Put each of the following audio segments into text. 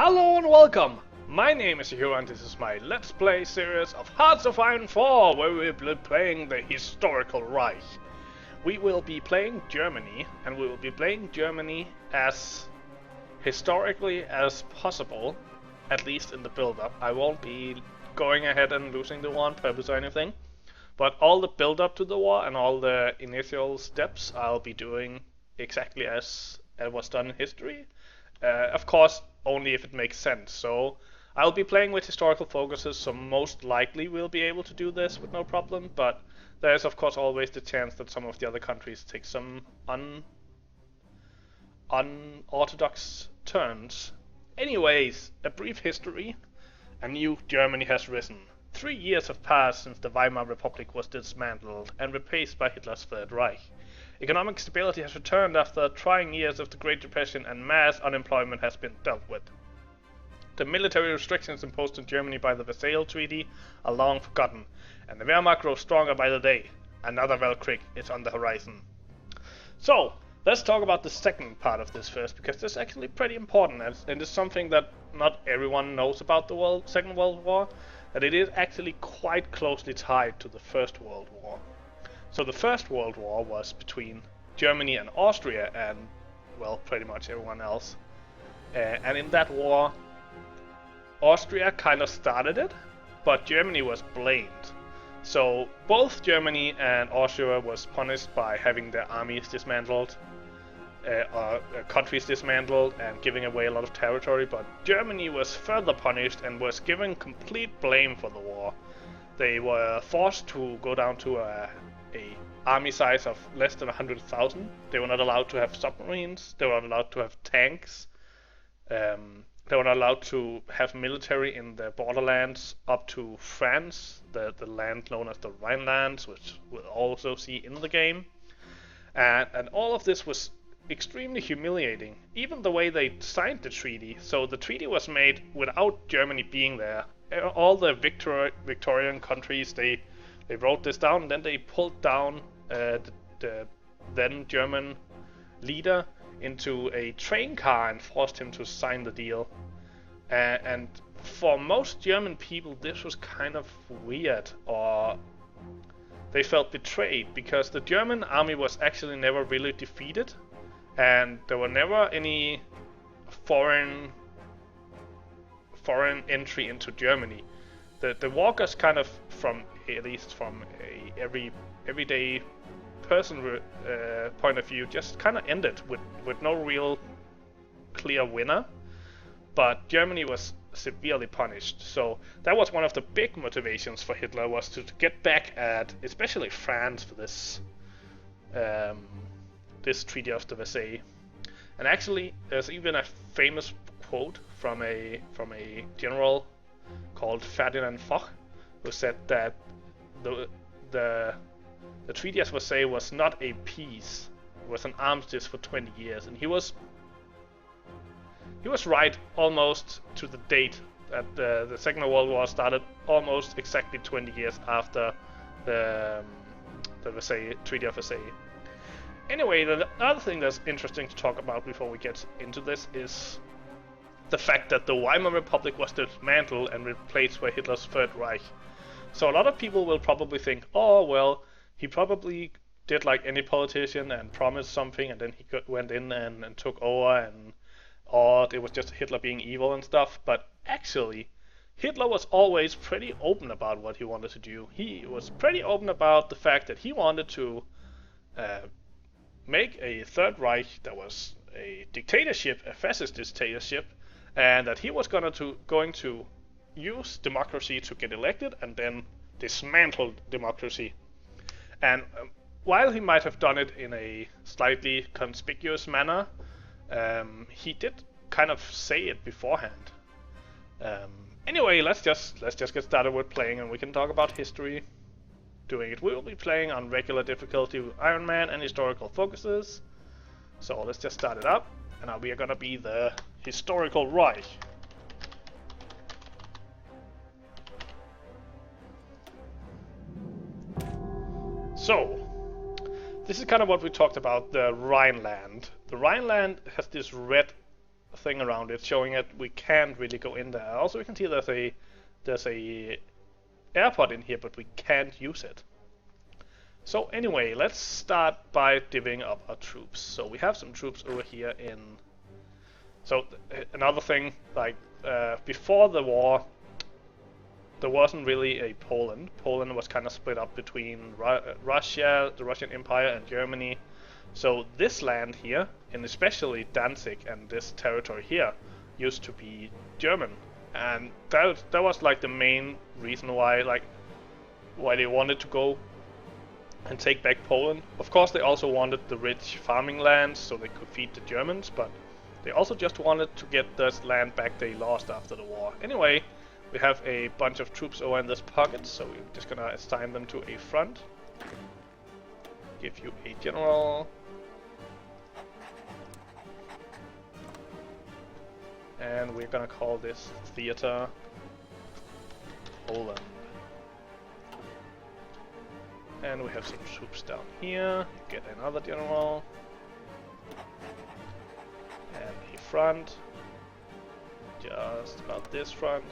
Hello and welcome! My name is HOI4 and this is my Let's Play series of Hearts of Iron 4, where we will be playing the Historical Reich. We will be playing Germany, and we will be playing Germany as historically as possible, at least in the build-up. I won't be going ahead and losing the war on purpose or anything, but all the build-up to the war and all the initial steps I'll be doing exactly as it was done in history. Of course, only if it makes sense. So I'll be playing with historical focuses, so most likely we'll be able to do this with no problem, but there's of course always the chance that some of the other countries take some unorthodox turns. Anyways, a brief history. A new Germany has risen. 3 years have passed since the Weimar Republic was dismantled and replaced by Hitler's Third Reich. Economic stability has returned after trying years of the Great Depression, and mass unemployment has been dealt with. The military restrictions imposed on Germany by the Versailles Treaty are long forgotten, and the Wehrmacht grows stronger by the day. Another Weltkrieg is on the horizon. So, let's talk about the second part of this first, because this is actually pretty important, and it's something that not everyone knows about the Second World War, that it is actually quite closely tied to the First World War. So the First World War was between Germany and Austria and, well, pretty much everyone else. And in that war, Austria kind of started it, but Germany was blamed. So both Germany and Austria was punished by having their armies dismantled, countries dismantled, and giving away a lot of territory, but Germany was further punished and was given complete blame for the war. They were forced to go down to a army size of less than 100,000. They were not allowed to have submarines. They were not allowed to have tanks. They were not allowed to have military in the borderlands up to France, the land known as the Rhinelands, which we'll also see in the game. And all of this was extremely humiliating. Even the way they signed the treaty. So the treaty was made without Germany being there. All the Victorian countries, they wrote this down, and then they pulled down the then German leader into a train car and forced him to sign the deal. And for most German people, this was kind of weird, or they felt betrayed, because the German army was actually never really defeated, and there were never any foreign entry into Germany. The walkers kind of, from at least from a everyday person point of view, just kind of ended with no real clear winner. But Germany was severely punished, so that was one of the big motivations for Hitler, was to get back at especially France for this this Treaty of the Versailles. And actually, there's even a famous quote from a general called Ferdinand Foch, who said that the Treaty of Versailles was not a peace; it was an armistice for 20 years, and he was right almost to the date that the Second World War started, almost exactly 20 years after the Treaty of Versailles. Anyway, the other thing that's interesting to talk about before we get into this is the fact that the Weimar Republic was dismantled and replaced by Hitler's Third Reich. So a lot of people will probably think, oh well, he probably did like any politician and promised something, and then he went in and took over, or it was just Hitler being evil and stuff. But actually, Hitler was always pretty open about what he wanted to do. He was pretty open about the fact that he wanted to make a Third Reich that was a dictatorship, a fascist dictatorship, and that he was going to use democracy to get elected and then dismantle democracy. And while he might have done it in a slightly conspicuous manner, he did kind of say it beforehand. Anyway, let's just get started with playing, and we can talk about history. We will be playing on regular difficulty with Iron Man and historical focuses. So let's just start it up, and now we are gonna be the Historical Reich. So, this is kind of what we talked about, the Rhineland. The Rhineland has this red thing around it, showing that we can't really go in there. Also, we can see there's a airport in here, but we can't use it. So anyway, let's start by divvying up our troops. So we have some troops over here in. So another thing, like before the war, there wasn't really a Poland. Poland was kind of split up between Russia, the Russian Empire, and Germany. So this land here, and especially Danzig and this territory here, used to be German, and that was like the main reason why they wanted to go and take back Poland. Of course, they also wanted the rich farming lands so they could feed the Germans, but they also just wanted to get this land back they lost after the war. Anyway, we have a bunch of troops over in this pocket, so we're just gonna assign them to a front. Give you a general. And we're gonna call this theater Poland. And we have some troops down here. You get another general. And a front. Just about this front.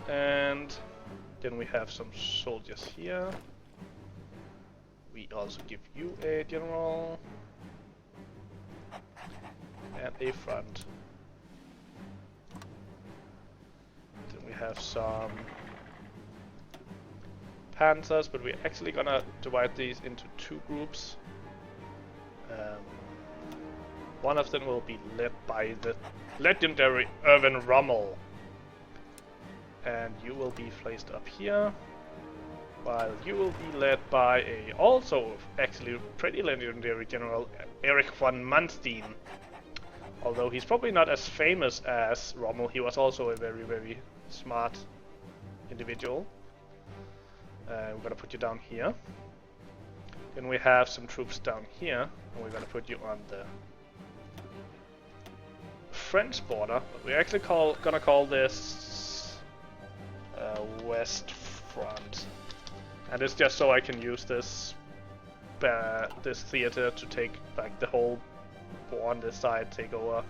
And then we have some soldiers here. We also give you a general. And a front. Then we have some panzers, but we're actually gonna divide these into two groups. One of them will be led by the legendary Erwin Rommel. And you will be placed up here, while you will be led by a also actually pretty legendary general, Erich von Manstein. Although he's probably not as famous as Rommel, he was also a very, very smart individual. We're gonna put you down here. Then we have some troops down here, and we're gonna put you on the French border. But we're actually gonna call this West Front, and it's just so I can use this theater to take like the whole war on this side, take over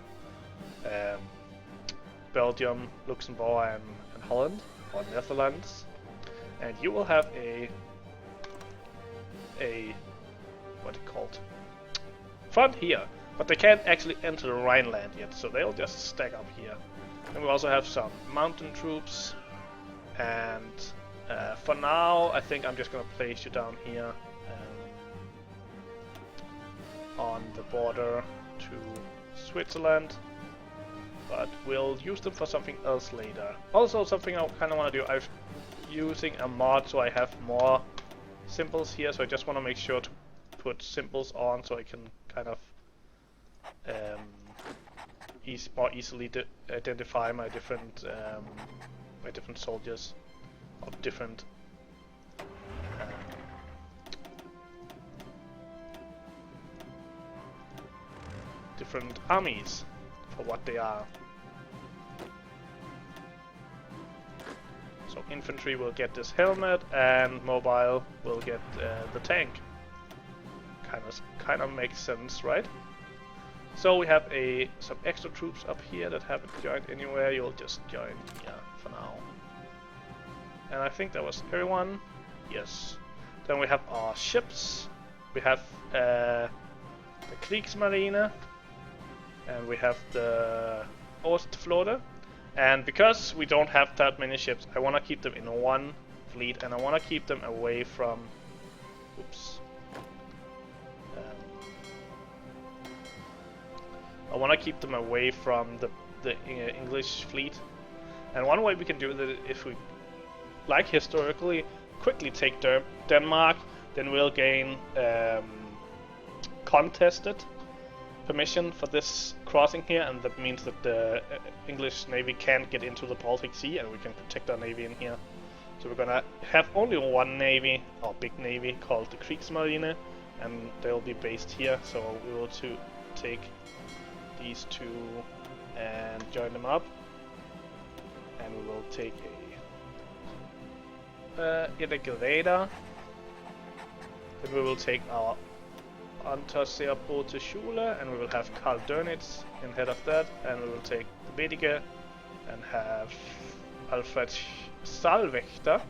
Belgium, Luxembourg, and Holland or Netherlands. And you will have a what it called front here, but they can't actually enter the Rhineland yet, so they'll just stack up here. And we also have some mountain troops, and for now I think I'm just gonna place you down here on the border to Switzerland, but we'll use them for something else later. Also, something I kind of want to do, I'm using a mod so I have more symbols here, so I just want to make sure to put symbols on so I can kind of more easily identify my different soldiers of different armies for what they are. So infantry will get this helmet, and mobile will get the tank. Kind of makes sense, right? So we have some extra troops up here that haven't joined anywhere. You'll just join here for now. And I think that was everyone. Yes. Then we have our ships. We have the Kriegsmarine. And we have the Ostflotte. And because we don't have that many ships, I want to keep them in one fleet, and I want to keep them away from... Oops. I want to keep them away from the English fleet. And one way we can do that, if we, like historically, quickly take Denmark, then we'll gain contested permission for this crossing here, and that means that the English Navy can't get into the Baltic Sea, and we can protect our navy in here. So we're gonna have only one navy, or big navy, called the Kriegsmarine, and they'll be based here. So we will take these two and join them up, and we will take a irregular. Then we will take our Unterseebote Schule, and we will have Karl Dönitz in head of that, and we will take the Wedige and have Alfred Saalwächter.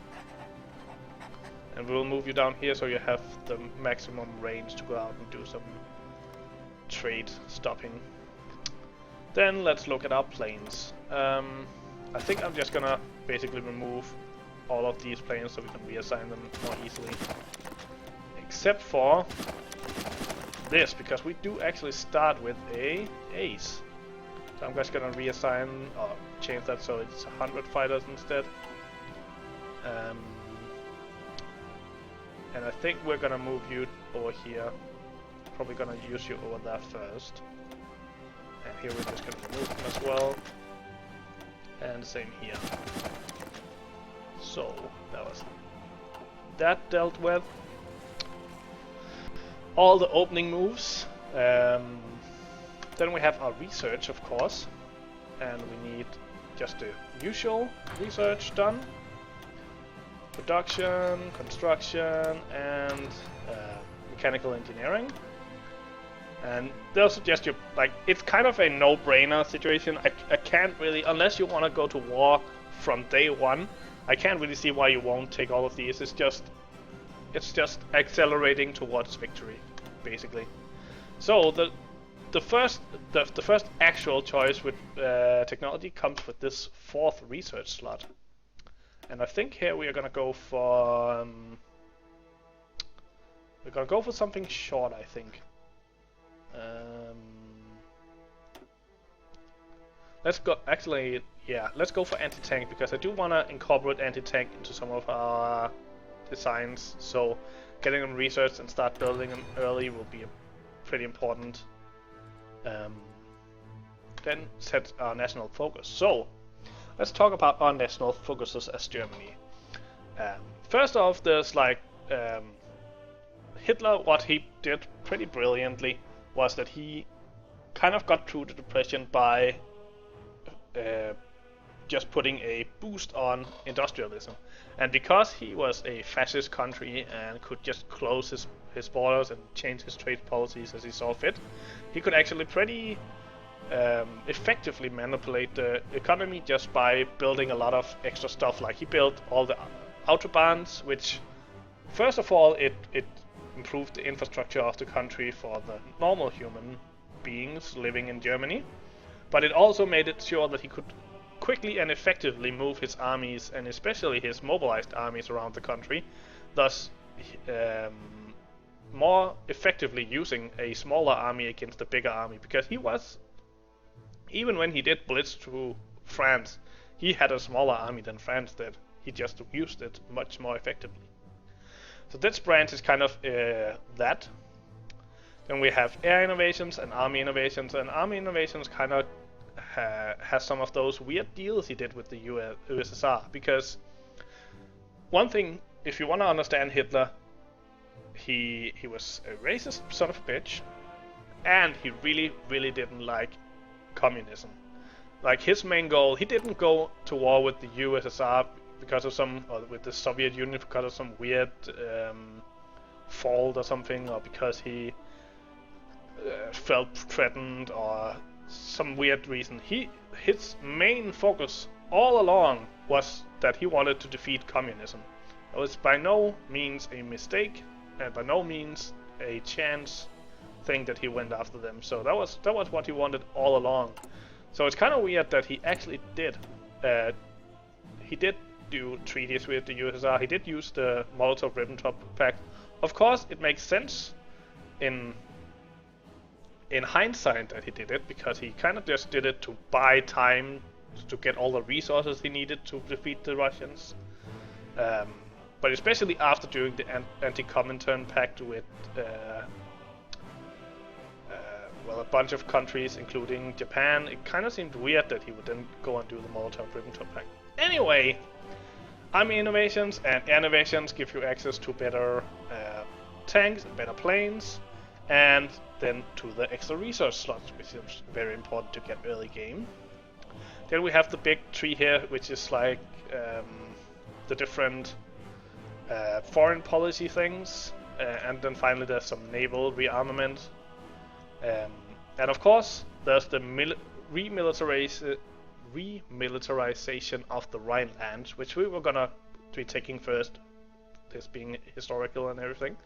And we will move you down here so you have the maximum range to go out and do some trade stopping. Then let's look at our planes. I think I'm just gonna basically remove all of these planes so we can reassign them more easily. Except for this, because we do actually start with a ace. So I'm just gonna reassign or change that so it's 100 fighters instead. And I think we're gonna move you over here. Probably gonna use you over there first. And here we're just gonna remove them as well. And the same here. So that was that dealt with. All the opening moves. Then we have our research, of course. And we need just the usual research done. Production, construction, and mechanical engineering. And they'll suggest you, like, it's kind of a no-brainer situation. I can't really, unless you want to go to war from day one, I can't really see why you won't take all of these. It's just accelerating towards victory, basically. So the first actual choice with technology comes with this 4th research slot. And I think here we are gonna go for something short, I think. Let's go. Actually, yeah, let's go for anti-tank because I do want to incorporate anti-tank into some of our designs. So getting them researched and start building them early will be pretty important. Then set our national focus. So let's talk about our national focuses as Germany. First off, there's like Hitler. What he did pretty brilliantly was that he kind of got through the depression by just putting a boost on industrialism. And because he was a fascist country and could just close his borders and change his trade policies as he saw fit, he could actually pretty effectively manipulate the economy just by building a lot of extra stuff. Like he built all the autobahns, which first of all it improved the infrastructure of the country for the normal human beings living in Germany, but it also made it sure that he could quickly and effectively move his armies, and especially his mobilized armies, around the country, thus more effectively using a smaller army against a bigger army, because he was, even when he did blitz through France, he had a smaller army than France did. He just used it much more effectively. So this branch is kind of that. Then we have air innovations and army innovations, and army innovations kind of has some of those weird deals he did with the USSR. Because one thing, if you want to understand Hitler, he was a racist son of a bitch, and he really didn't like communism. Like his main goal, he didn't go to war with the USSR because of or with the Soviet Union because of some weird fault or something, or because he felt threatened or some weird reason. His main focus all along was that he wanted to defeat communism. It was by no means a mistake, and by no means a chance thing that he went after them. So that was what he wanted all along. So it's kind of weird that he actually did. He did do treaties with the USSR. He did use the Molotov-Ribbentrop Pact. Of course, it makes sense in hindsight that he did it, because he kind of just did it to buy time to get all the resources he needed to defeat the Russians. But especially after doing the anti-Comintern Pact with well, a bunch of countries, including Japan, it kind of seemed weird that he would then go and do the Molotov-Ribbentrop Pact. Anyway, army innovations and air innovations give you access to better tanks and better planes, and then to the extra research slots, which is very important to get early game. Then we have the big tree here, which is like the different foreign policy things. and then finally there's some naval rearmament. And of course, there's the remilitarization of the Rhineland, which we were gonna be taking first, this being historical and everything.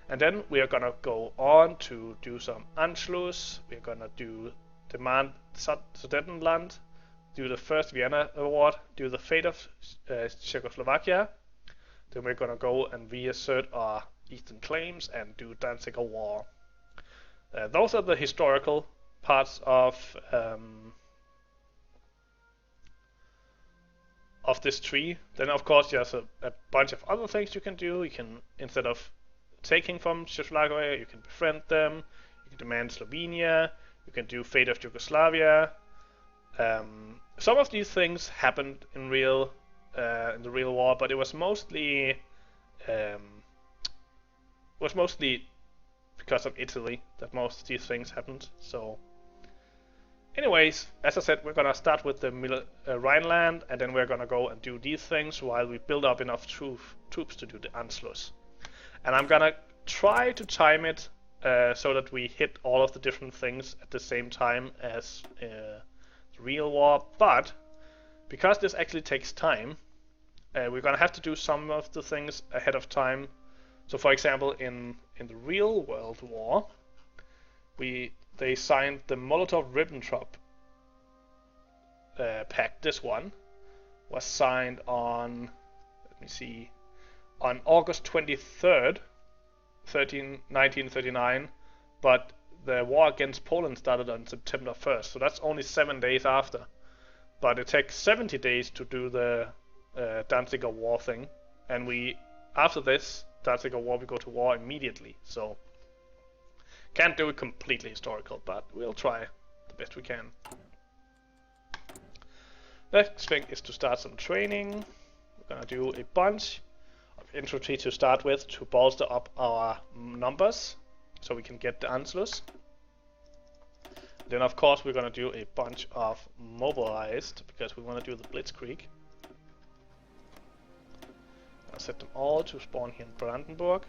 And then we are gonna go on to do some Anschluss. We're gonna do demand Sudetenland, do the first Vienna Award, do the fate of Czechoslovakia. Then we're gonna go and reassert our eastern claims and do Danziger War. Those are the historical parts of this tree. Then of course there's a bunch of other things you can do. You can, instead of taking from Czechoslovakia, you can befriend them, you can demand Slovenia, you can do fate of Yugoslavia. Some of these things happened in the real war, but it was mostly because of Italy that most of these things happened. So anyways, as I said, we're gonna start with the Rhineland, and then we're gonna go and do these things while we build up enough troops to do the Anschluss. And I'm gonna try to time it so that we hit all of the different things at the same time as the real war. But because this actually takes time, we're gonna have to do some of the things ahead of time. So for example, in the real World War, they signed the Molotov-Ribbentrop pact. This one was signed on, let me see, on August 23rd, 1939, but the war against Poland started on September 1st, so that's only 7 days after. But it takes 70 days to do the Danziger War thing, and after this Danziger War, we go to war immediately, so can't do it completely historical, but we'll try the best we can. Next thing is to start some training. We're gonna do a bunch of infantry to start with to bolster up our numbers so we can get the Anschluss. Then of course we're gonna do a bunch of mobilized because we want to do the Blitzkrieg. I'll set them all to spawn here in Brandenburg.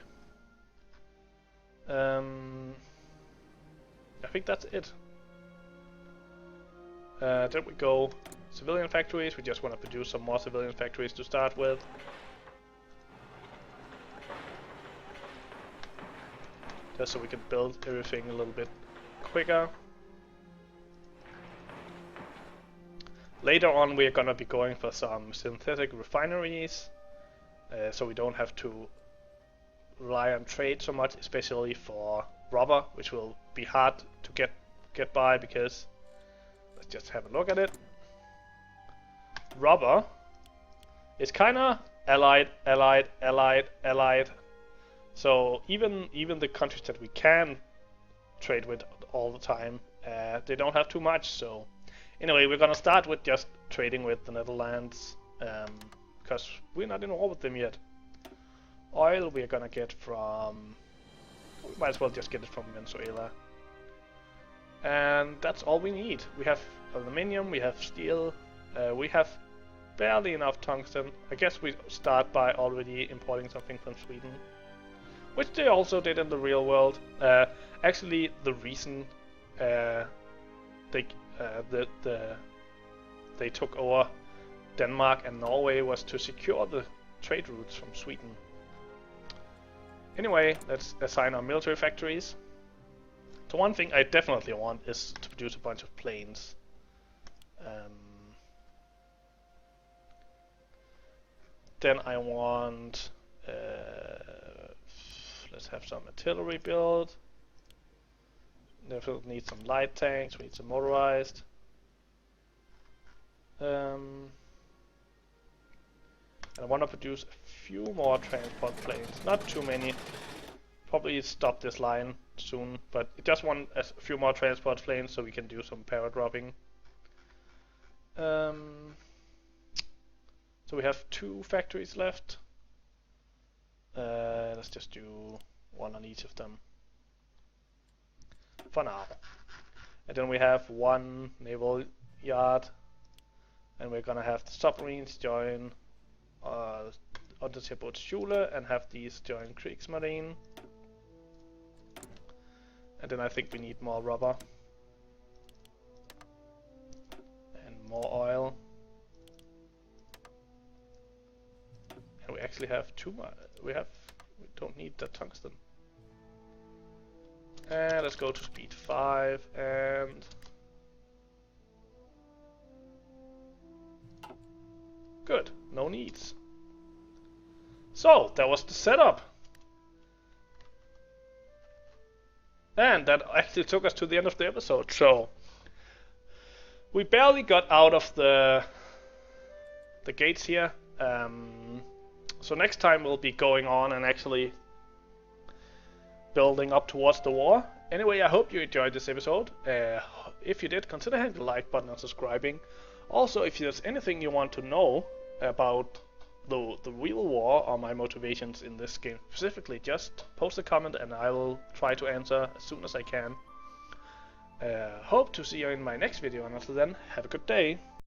I think that's it. Then we go civilian factories. We just want to produce some more civilian factories to start with. Just so we can build everything a little bit quicker. Later on we're gonna be going for some synthetic refineries, so we don't have to rely on trade so much, especially for rubber, which will be hard to get by because, let's just have a look at it. Rubber is kinda allied. So even the countries that we can trade with all the time, they don't have too much. So anyway, we're gonna start with just trading with the Netherlands, because we're not in war with them yet. Oil we're gonna get from, we might as well just get it from Venezuela. And that's all we need. We have aluminium, we have steel, we have barely enough tungsten. I guess we start by already importing something from Sweden, which they also did in the real world. Actually, the reason they took over Denmark and Norway was to secure the trade routes from Sweden. Anyway, let's assign our military factories. So one thing I definitely want is to produce a bunch of planes. Then I want, let's have some artillery built. Definitely need some light tanks, we need some motorized. And I want to produce a few more transport planes, not too many. Probably stop this line soon, but I just want a few more transport planes so we can do some paradropping. So we have 2 factories left. Let's just do one on each of them for now. And then we have 1 naval yard, and we're gonna have the submarines join Unterseebootsschule and have these join Kriegsmarine. And then I think we need more rubber. And more oil. And we actually have too much. We don't need the tungsten. And let's go to speed 5 and... Good, no needs. So, that was the setup. And that actually took us to the end of the episode, so... We barely got out of the gates here. So next time we'll be going on and actually building up towards the war. Anyway, I hope you enjoyed this episode. If you did, consider hitting the like button and subscribing. Also, if there's anything you want to know about the real war or my motivations in this game specifically, just post a comment and I will try to answer as soon as I can. Hope to see you in my next video, and until then, have a good day.